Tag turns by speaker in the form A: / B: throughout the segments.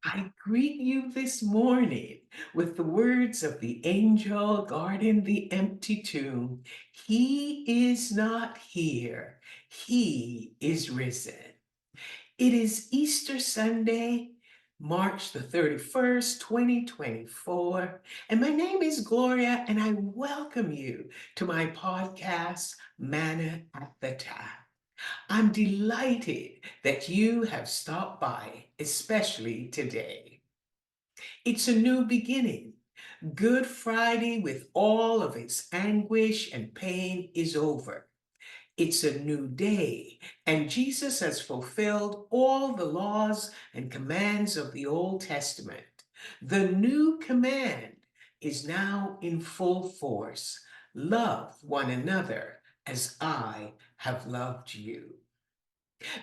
A: I greet you this morning with the words of the angel guarding the empty tomb. He is not here. He is risen. It is Easter Sunday, March the 31st, 2024, and my name is Gloria, and I welcome you to my podcast, Manna at the Tap. I'm delighted that you have stopped by, especially today. It's a new beginning. Good Friday, with all of its anguish and pain, is over. It's a new day, and Jesus has fulfilled all the laws and commands of the Old Testament. The new command is now in full force. Love one another as I have loved you.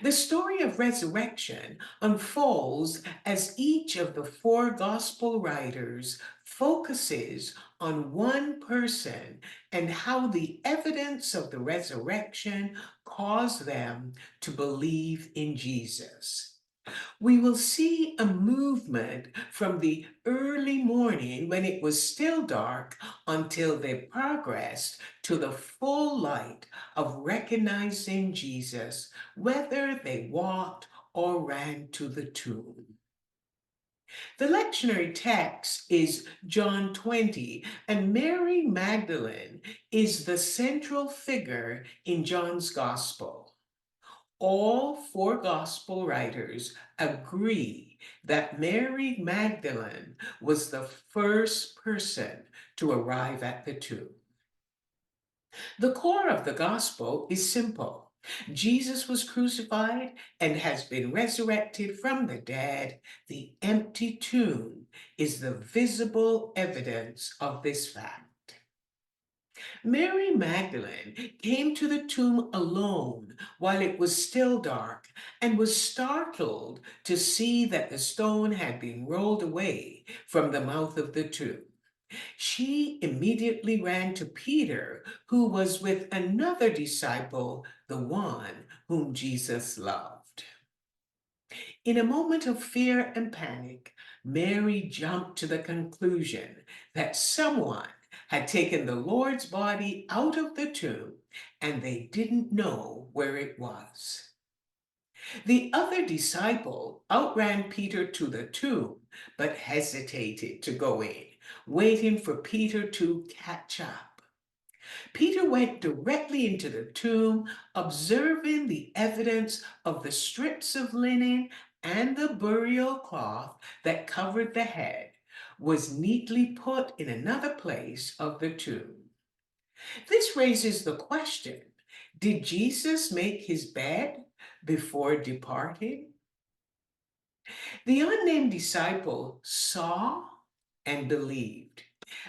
A: The story of resurrection unfolds as each of the four gospel writers focuses on one person and how the evidence of the resurrection caused them to believe in Jesus. We will see a movement from the early morning when it was still dark until they progressed to the full light of recognizing Jesus, whether they walked or ran to the tomb. The lectionary text is John 20, and Mary Magdalene is the central figure in John's gospel. All four gospel writers agree that Mary Magdalene was the first person to arrive at the tomb. The core of the gospel is simple. Jesus was crucified and has been resurrected from the dead. The empty tomb is the visible evidence of this fact. Mary Magdalene came to the tomb alone while it was still dark and was startled to see that the stone had been rolled away from the mouth of the tomb. She immediately ran to Peter, who was with another disciple, the one whom Jesus loved. In a moment of fear and panic, Mary jumped to the conclusion that someone had taken the Lord's body out of the tomb and they didn't know where it was. The other disciple outran Peter to the tomb, but hesitated to go in, waiting for Peter to catch up. Peter went directly into the tomb, observing the evidence of the strips of linen and the burial cloth that covered the head was neatly put in another place of the tomb. This raises the question, did Jesus make his bed before departing? The unnamed disciple saw and believed,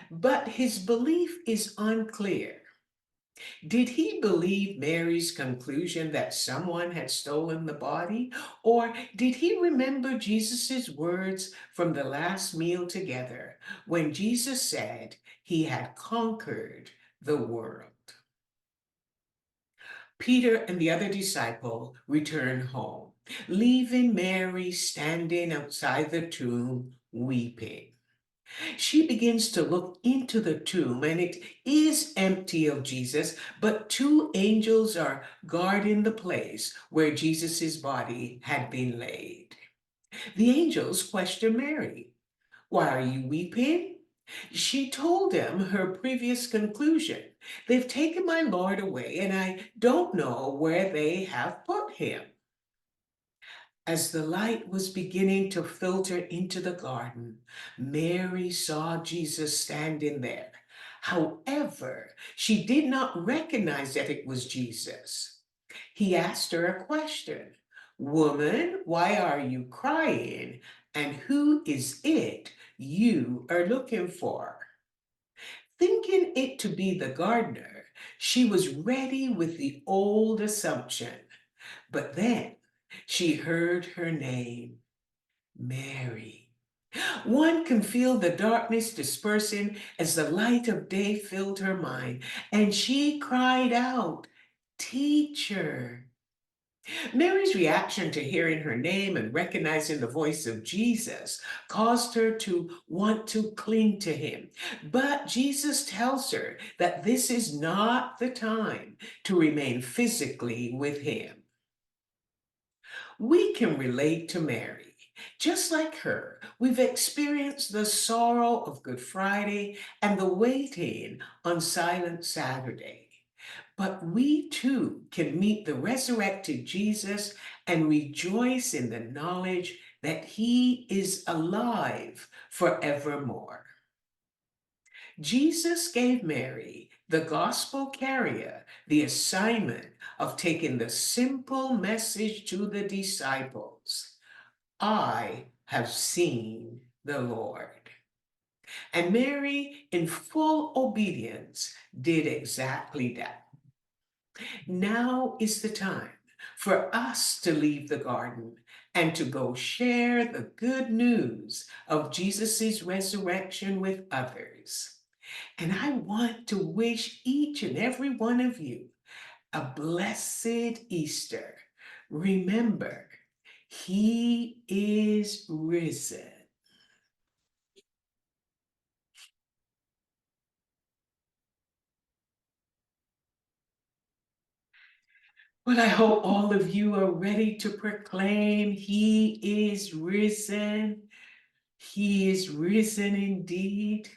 A: but his belief is unclear. Did he believe Mary's conclusion that someone had stolen the body? Or did he remember Jesus' words from the last meal together when Jesus said he had conquered the world? Peter and the other disciple return home, leaving Mary standing outside the tomb weeping. She begins to look into the tomb, and it is empty of Jesus, but two angels are guarding the place where Jesus' body had been laid. The angels question Mary. Why are you weeping? She told them her previous conclusion. They've taken my Lord away, and I don't know where they have put him. As the light was beginning to filter into the garden, Mary saw Jesus standing there. However, she did not recognize that it was Jesus. He asked her a question. Woman, why are you crying? And who is it you are looking for? Thinking it to be the gardener, she was ready with the old assumption. But then she heard her name, Mary. One can feel the darkness dispersing as the light of day filled her mind, and she cried out, Teacher. Mary's reaction to hearing her name and recognizing the voice of Jesus caused her to want to cling to him. But Jesus tells her that this is not the time to remain physically with him. We can relate to Mary. Just like her, we've experienced the sorrow of Good Friday and the waiting on Silent Saturday. But we too can meet the resurrected Jesus and rejoice in the knowledge that he is alive forevermore. Jesus gave Mary, the gospel carrier, the assignment of taking the simple message to the disciples: I have seen the Lord. And Mary, in full obedience, did exactly that. Now is the time for us to leave the garden and to go share the good news of Jesus' resurrection with others. And I want to wish each and every one of you a blessed Easter. Remember, he is risen. But I hope all of you are ready to proclaim he is risen. He is risen indeed.